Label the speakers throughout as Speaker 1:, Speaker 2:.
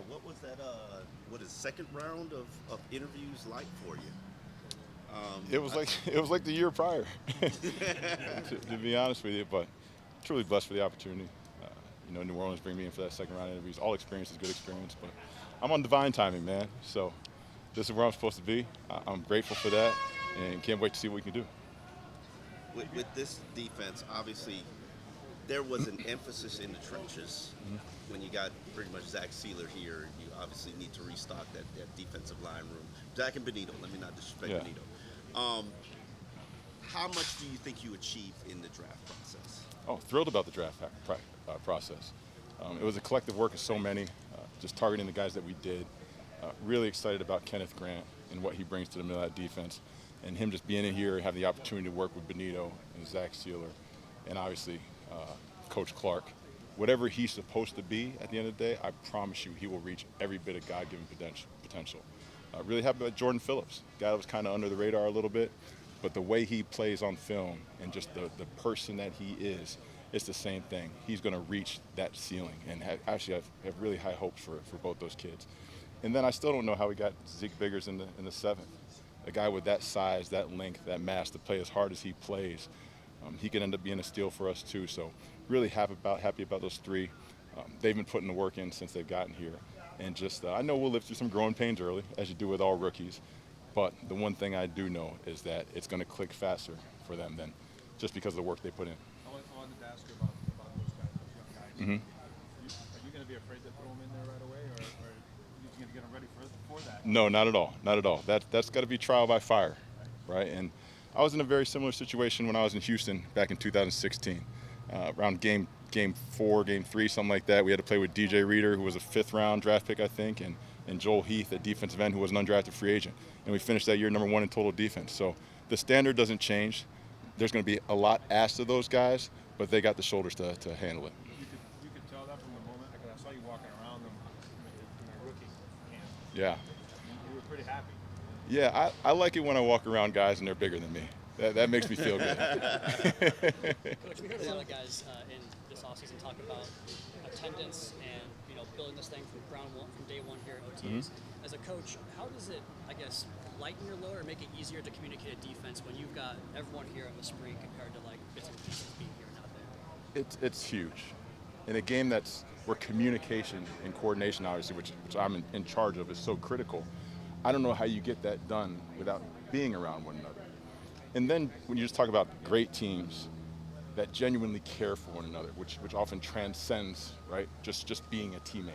Speaker 1: What was that? What is second round of interviews like for you?
Speaker 2: It was like the year prior, to be honest with you. But truly blessed for the opportunity. New Orleans bring me in for that second round interviews. All experience is good experience, but I'm on divine timing, man. So this is where I'm supposed to be. I'm grateful for that, and can't wait to see what we can do.
Speaker 1: With this defense, obviously, there was an emphasis in the trenches. When you got pretty much Zach Sealer here, you obviously need to restock that defensive line room. Zach and Benito, let me not disrespect
Speaker 2: Yeah.
Speaker 1: Benito. How much do you think you achieved in the draft process?
Speaker 2: Oh, thrilled about the draft process. It was a collective work of so many, just targeting the guys that we did. Really excited about Kenneth Grant and what he brings to the middle of that defense, and him just being in here, having the opportunity to work with Benito and Zach Sealer, and obviously Coach Clark. Whatever he's supposed to be at the end of the day, I promise you he will reach every bit of God-given potential. Really happy about Jordan Phillips, guy that was kind of under the radar a little bit, but the way he plays on film and just the person that he is, it's the same thing. He's going to reach that ceiling, and I have really high hopes for both those kids. And then I still don't know how we got Zeke Biggers in the seventh. A guy with that size, that length, that mass to play as hard as he plays, he could end up being a steal for us too. So really happy about those three. They've been putting the work in since they've gotten here. And just, I know we'll live through some growing pains early, as you do with all rookies. But the one thing I do know is that it's going to click faster for them than just because of the work they put in.
Speaker 3: I wanted to ask you about those guys, those young guys. Are you going to be afraid to throw them in there right away, or are you going to get them ready for that?
Speaker 2: No, not at all. Not at all. That's got to be trial by fire, right? And I was in a very similar situation when I was in Houston back in 2016, around game 4, game 3, something like that. We had to play with DJ Reader, who was a 5th-round draft pick, I think, and Joel Heath, a defensive end who was an undrafted free agent. And we finished that year number 1 in total defense. So the standard doesn't change. There's going to be a lot asked of those guys, but they got the shoulders to handle it.
Speaker 3: You could tell that from the moment, because I saw you walking around them in your rookie camp.
Speaker 2: Yeah.
Speaker 3: You were pretty happy.
Speaker 2: Yeah, I like it when I walk around guys and they're bigger than me. That makes me feel good.
Speaker 4: Coach, we heard a lot of guys in this offseason talk about attendance and building this thing from day one here at OTAs. As a coach, how does it, I guess, lighten your load or make it easier to communicate a defense when you've got everyone here in the spring compared to like bits and pieces being here and not there?
Speaker 2: It's huge. In a game where communication and coordination, obviously, which I'm in charge of, is so critical, I don't know how you get that done without being around one another. And then when you just talk about great teams that genuinely care for one another, which often transcends, right, just being a teammate,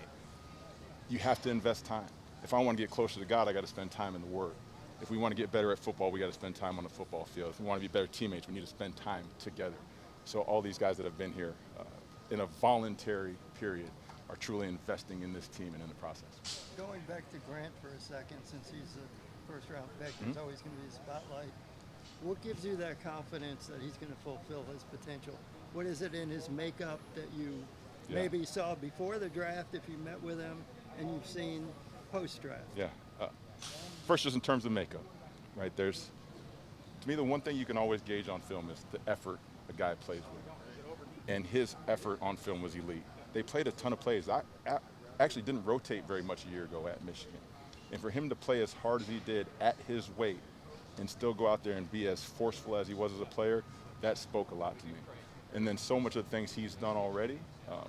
Speaker 2: you have to invest time. If I want to get closer to God, I got to spend time in the Word. If we want to get better at football, we got to spend time on the football field. If we want to be better teammates, we need to spend time together. So all these guys that have been here in a voluntary period are truly investing in this team and in the process.
Speaker 5: Going back to Grant for a second, since he's a first-round pick, there's always going to be a spotlight. What gives you that confidence that he's going to fulfill his potential? What is it in his makeup that you maybe saw before the draft if you met with him and you've seen post-draft?
Speaker 2: Yeah. First, just in terms of makeup, right? To me, the one thing you can always gauge on film is the effort a guy plays with. And his effort on film was elite. They played a ton of plays. I actually didn't rotate very much a year ago at Michigan. And for him to play as hard as he did at his weight and still go out there and be as forceful as he was as a player, that spoke a lot to me. And then so much of the things he's done already,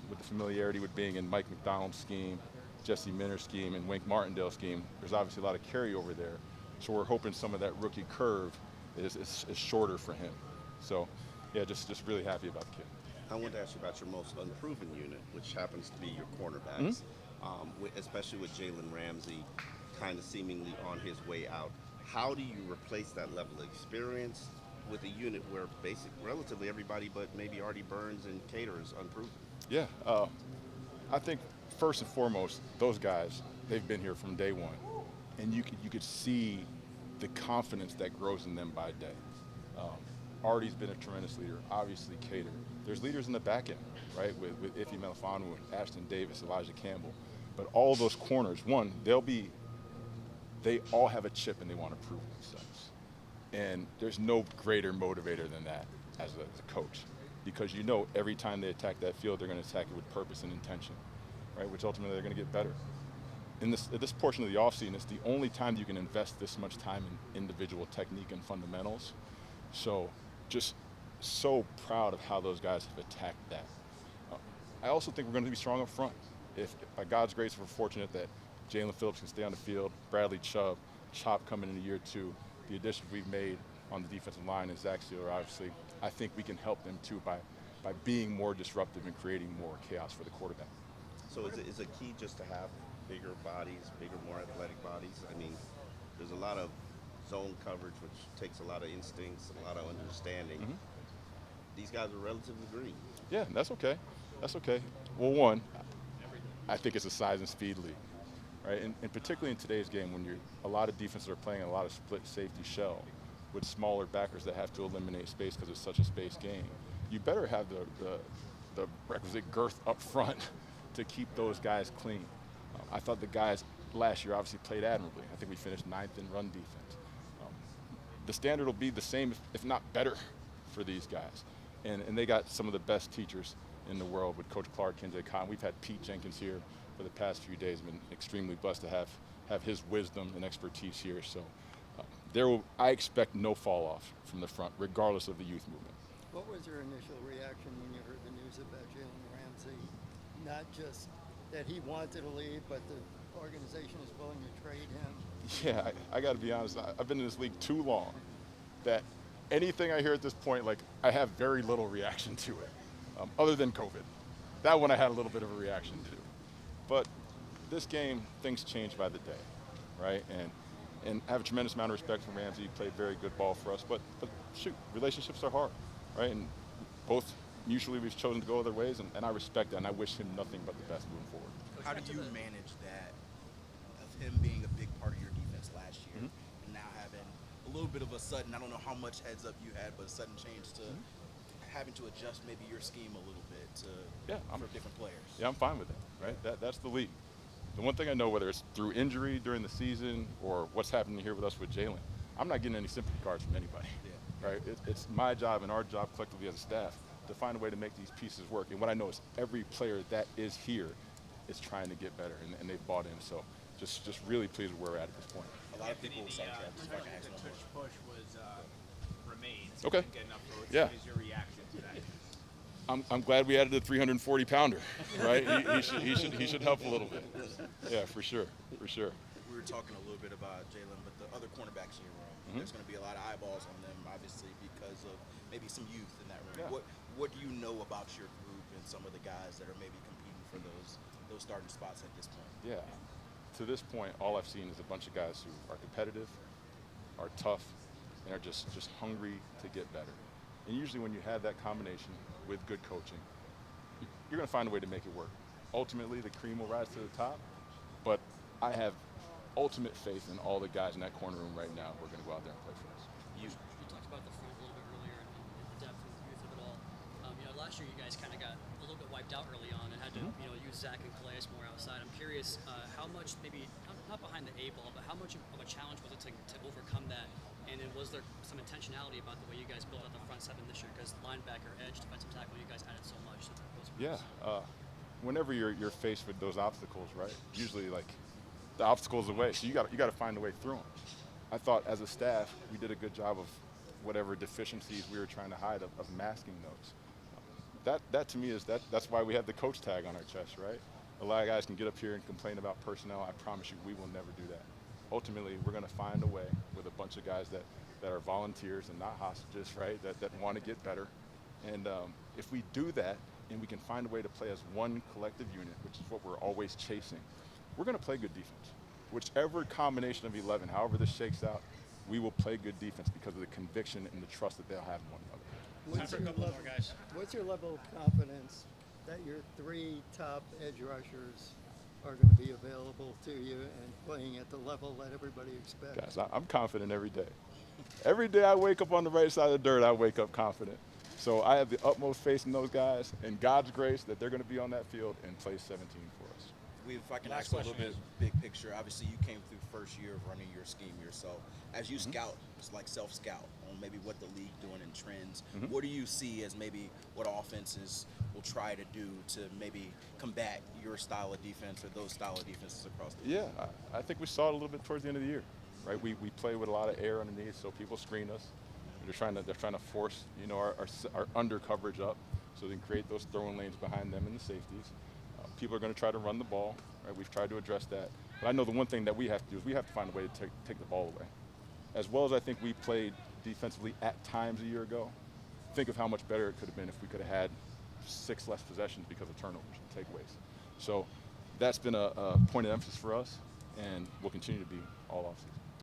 Speaker 2: with the familiarity with being in Mike McDonald's scheme, Jesse Minter's scheme, and Wink Martindale's scheme, there's obviously a lot of carryover there. So we're hoping some of that rookie curve is shorter for him. So, yeah, just really happy about the kid.
Speaker 1: I wanted to ask you about your most unproven unit, which happens to be your cornerbacks, especially with Jalen Ramsey kind of seemingly on his way out. How do you replace that level of experience with a unit where relatively everybody but maybe Artie Burns and Cater is unproven?
Speaker 2: Yeah, I think first and foremost, those guys, they've been here from day one, and you could see the confidence that grows in them by day. Artie's been a tremendous leader, obviously Cater. There's leaders in the back end, right, with Ife Melifanu, Ashton Davis, Elijah Campbell. But all those corners, one, they all have a chip and they want to prove themselves. And there's no greater motivator than that as a coach, because every time they attack that field, they're going to attack it with purpose and intention, right, which ultimately they're going to get better. at this portion of the offseason, it's the only time you can invest this much time in individual technique and fundamentals. So just so proud of how those guys have attacked that. I also think we're going to be strong up front. If by God's grace we're fortunate that Jalen Phillips can stay on the field, Bradley Chubb, Chop coming in year 2, the additions we've made on the defensive line and Zach Sealer, obviously, I think we can help them too by being more disruptive and creating more chaos for the quarterback.
Speaker 1: So is it key just to have bigger bodies, bigger, more athletic bodies? I mean, there's a lot of zone coverage, which takes a lot of instincts and a lot of understanding.
Speaker 2: Mm-hmm.
Speaker 1: These guys are relatively green.
Speaker 2: Yeah, that's okay. That's okay. Well, one, I think it's a size and speed league, right? And particularly in today's game, when a lot of defenses are playing a lot of split safety shell with smaller backers that have to eliminate space because it's such a space game, you better have the requisite girth up front to keep those guys clean. I thought the guys last year obviously played admirably. I think we finished 9th in run defense. The standard will be the same, if not better, for these guys. And they got some of the best teachers in the world with Coach Clark, KJ Cotton. We've had Pete Jenkins here for the past few days. Been extremely blessed to have his wisdom and expertise here. So I expect no fall off from the front, regardless of the youth movement.
Speaker 5: What was your initial reaction when you heard the news about Jalen Ramsey? Not just that he wanted to leave, but the organization is willing to trade him.
Speaker 2: Yeah, I got to be honest. I've been in this league too long that anything I hear at this point, like, I have very little reaction to it, other than COVID. That one I had a little bit of a reaction to. But this game, things change by the day, right? And I have a tremendous amount of respect for Ramsey. He played very good ball for us. But shoot, relationships are hard, right? And both mutually we've chosen to go other ways, and I respect that, and I wish him nothing but the best moving forward.
Speaker 6: How do you manage that, of him being a big part of your defense last year, and now having a little bit of a sudden, I don't know how much heads up you had, but a sudden change to having to adjust maybe your scheme a little bit for different players?
Speaker 2: Yeah, I'm fine with it, right? That's the league. The one thing I know, whether it's through injury during the season or what's happening here with us with Jalen, I'm not getting any sympathy cards from anybody, right? It's my job and our job collectively as a staff to find a way to make these pieces work. And what I know is every player that is here is trying to get better, and they've bought in. So just really pleased with where we're at this point.
Speaker 6: A lot of people, sorry, Travis, if I can ask one more.
Speaker 3: Push was remains.
Speaker 2: Okay.
Speaker 3: Didn't get enough votes.
Speaker 2: Yeah.
Speaker 3: What is your reaction to that?
Speaker 2: I'm glad we added the 340-pounder, right? he should help a little bit. Yeah, for sure.
Speaker 6: We were talking a little bit about Jalen, but the other cornerbacks in your room, there's going to be a lot of eyeballs on them, obviously, because of maybe some youth in that room.
Speaker 2: Yeah.
Speaker 6: What do you know about your group and some of the guys that are maybe competing for those starting spots at this point?
Speaker 2: Yeah. To this point, all I've seen is a bunch of guys who are competitive, are tough, and are just hungry to get better. And usually when you have that combination with good coaching, you're going to find a way to make it work. Ultimately, the cream will rise to the top, but I have ultimate faith in all the guys in that corner room right now who are going to go out there and play for us.
Speaker 4: You talked about the front a little bit earlier and the depth and the youth of it all. Last year you guys kind of got a little bit wiped out early on and had to use Zach and Calais more outside. I'm curious how much, maybe not behind the A-ball, but how much of a challenge was it to overcome that? And then was there some intentionality about the way you guys built out the front seven this year? Because linebacker, edge, defensive tackle, you guys added so much. So
Speaker 2: Whenever you're faced with those obstacles, right? Usually, like, the obstacle's the way, so you got to find a way through them. I thought as a staff we did a good job of whatever deficiencies we were trying to hide of masking those. That to me is that's why we have the coach tag on our chest, right? A lot of guys can get up here and complain about personnel. I promise you, we will never do that. Ultimately, we're going to find a way with a bunch of guys that are volunteers and not hostages, right? That want to get better. And if we do that and we can find a way to play as one collective unit, which is what we're always chasing, we're going to play good defense. Whichever combination of 11, however this shakes out, we will play good defense because of the conviction and the trust that they'll have in one another.
Speaker 5: What's your level of confidence that your 3 top edge rushers are going to be available to you and playing at the level that everybody expects?
Speaker 2: Guys, I'm confident every day. Every day I wake up on the right side of the dirt, I wake up confident. So I have the utmost faith in those guys and God's grace that they're going to be on that field and play 17 for us.
Speaker 6: If I can
Speaker 3: Last
Speaker 6: ask a little
Speaker 3: question
Speaker 6: bit big picture, obviously you came through first year of running your scheme yourself. As you scout, it's like self-scout on maybe what the league doing in trends. What do you see as maybe what offenses will try to do to maybe combat your style of defense or those style of defenses across the league?
Speaker 2: Yeah, I think we saw it a little bit towards the end of the year, right? We play with a lot of air underneath, so people screen us. They're trying to force our under coverage up, so they can create those throwing lanes behind them and the safeties. People are going to try to run the ball, right? We've tried to address that, but I know the one thing that we have to do is we have to find a way to take the ball away. As well as I think we played defensively at times a year ago, think of how much better it could have been if we could have had 6 less possessions because of turnovers and takeaways. So that's been a point of emphasis for us, and will continue to be all offseason.